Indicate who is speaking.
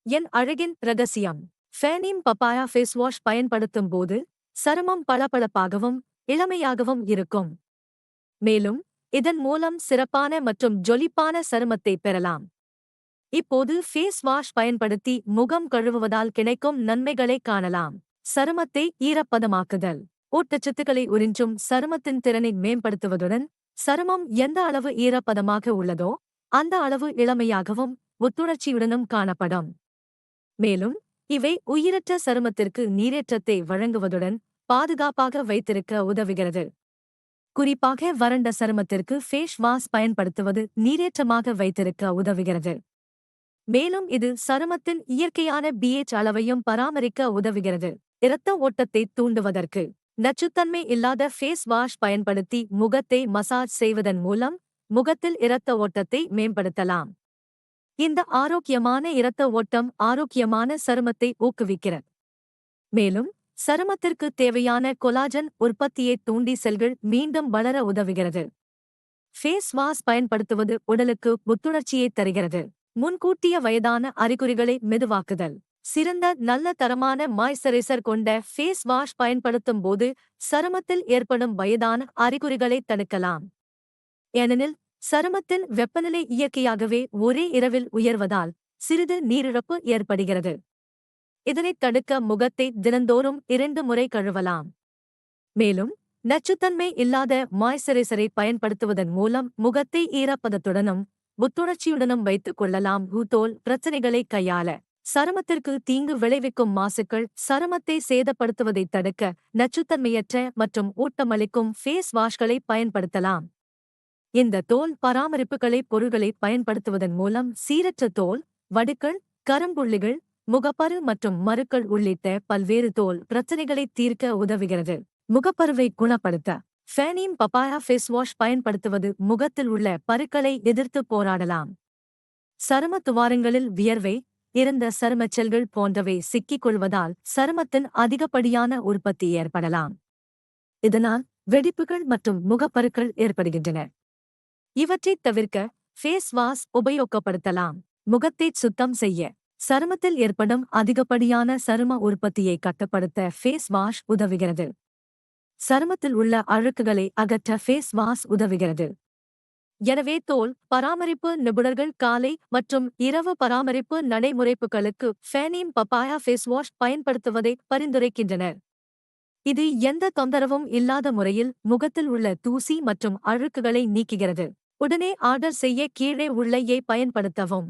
Speaker 1: என் அழகின் ரகசியம். ஃபேனீம் papaya face wash பயன்படுத்தும் போது சருமம் பளபளப்பாகவும் இளமையாகவும் இருக்கும். மேலும் இதன் மூலம் சிறப்பான மற்றும் ஜொலிப்பான சருமத்தை பெறலாம். இப்போது ஃபேஸ் வாஷ் பயன்படுத்தி முகம் கழுவுவதால் கிடைக்கும் நன்மைகளை காணலாம். சருமத்தை ஈரப்பதமாக்குதல். ஊட்டச்சத்துக்களை உறிஞ்சும் சருமத்தின் திறனை மேம்படுத்துவதுடன், சருமம் எந்த அளவு ஈரப்பதமாக உள்ளதோ அந்த அளவு இளமையாகவும் புத்துணர்ச்சியுடனும் காணப்படும். மேலும் இவை உயிரற்ற சருமத்திற்கு நீரேற்றத்தை வழங்குவதுடன் பாதுகாப்பாக வைத்திருக்க உதவுகிறது. குறிப்பாக வறண்ட சருமத்திற்கு ஃபேஸ் வாஷ் பயன்படுத்துவது நீரேற்றமாக வைத்திருக்க உதவுகிறது. மேலும் இது சருமத்தின் இயற்கையான pH அளவையும் பராமரிக்க உதவுகிறது. இரத்த ஓட்டத்தை தூண்டுவதற்கு நச்சுத்தன்மை இல்லாத ஃபேஸ் வாஷ் பயன்படுத்தி முகத்தை மசாஜ் செய்வதன் மூலம் முகத்தில் இரத்த ஓட்டத்தை மேம்படுத்தலாம். இந்த ஆரோக்கியமான இரத்த ஓட்டம் ஆரோக்கியமான சருமத்தை ஊக்குவிக்கிறது. மேலும் சருமத்திற்கு தேவையான கொலாஜன் உற்பத்தியை தூண்டி செல்கள் மீண்டும் வளர உதவுகிறது. ஃபேஸ் வாஷ் பயன்படுத்துவது உடலுக்கு புத்துணர்ச்சியை தருகிறது. முன்கூட்டிய வயதான அறிகுறிகளை மெதுவாக்குதல். சிறந்த நல்ல தரமான மாய்ஸ்சரைசர் கொண்ட ஃபேஸ் வாஷ் பயன்படுத்தும் போது சருமத்தில் ஏற்படும் வயதான அறிகுறிகளை தடுக்கலாம். ஏனெனில் சருமத்தின் வெப்பநிலை இயற்கையாகவே ஒரே இரவில் உயர்வதால் சிறிது நீரிழப்பு ஏற்படுகிறது. இதனைத் தடுக்க முகத்தை தினந்தோறும் 2 முறை கழுவலாம். மேலும் நச்சுத்தன்மை இல்லாத மாய்ஸ்சரைசரை பயன்படுத்துவதன் மூலம் முகத்தை ஈரப்பதத்துடனும் புத்துணர்ச்சியுடனும் வைத்துக் கொள்ளலாம். தோல் பிரச்சனைகளை கையாள சருமத்திற்கு தீங்கு விளைவிக்கும் மாசுக்கள் சருமத்தை சேதப்படுத்துவதைத் தடுக்க நச்சுத்தன்மையற்ற மற்றும் ஊட்டமளிக்கும் ஃபேஸ் வாஷ்களை பயன்படுத்தலாம். இந்த தோல் பராமரிப்புகளை பொருள்களை பயன்படுத்துவதன் மூலம் சீரற்ற தோல், வடுக்கள், கரும்புள்ளிகள், முகப்பரு மற்றும் மருக்கள் உள்ளிட்ட பல்வேறு தோல் பிரச்சனைகளை தீர்க்க உதவுகிறது. முகப்பருவை குணப்படுத்த ஃபேனீம் பப்பாயா ஃபேஸ் வாஷ் பயன்படுத்துவது முகத்தில் உள்ள பருக்களை எதிர்த்து போராடலாம். சரும துவாரங்களில் வியர்வை, இறந்த சருமச் செல்கள் போன்றவை சிக்கிக் கொள்வதால் சருமத்தின் அதிகப்படியான உற்பத்தி ஏற்படலாம். இதனால் வெடிப்புகள் மற்றும் முகப்பருக்கள் ஏற்படுகின்றன. இவற்றைத் தவிர்க்க ஃபேஸ் வாஷ் உபயோகப்படுத்தலாம். முகத்தை சுத்தம் செய்ய சருமத்தில் ஏற்படும் அதிகப்படியான சரும உற்பத்தியை கட்டுப்படுத்த ஃபேஸ் வாஷ் உதவுகிறது. சருமத்தில் உள்ள அழுக்குகளை அகற்ற ஃபேஸ் வாஷ் உதவுகிறது. எனவே தோல் பராமரிப்பு நிபுணர்கள் காலை மற்றும் இரவு பராமரிப்பு நடைமுறைப்புகளுக்கு ஃபேனீம் பப்பாயா ஃபேஸ் வாஷ் பயன்படுத்துவதை பரிந்துரைக்கின்றனர். இது எந்த தொந்தரவும் இல்லாத முறையில் முகத்தில் உள்ள தூசி மற்றும் அழுக்குகளை நீக்குகிறது. உடனே ஆர்டர் செய்ய கீழே உள்ள பயன்படுத்தவும்.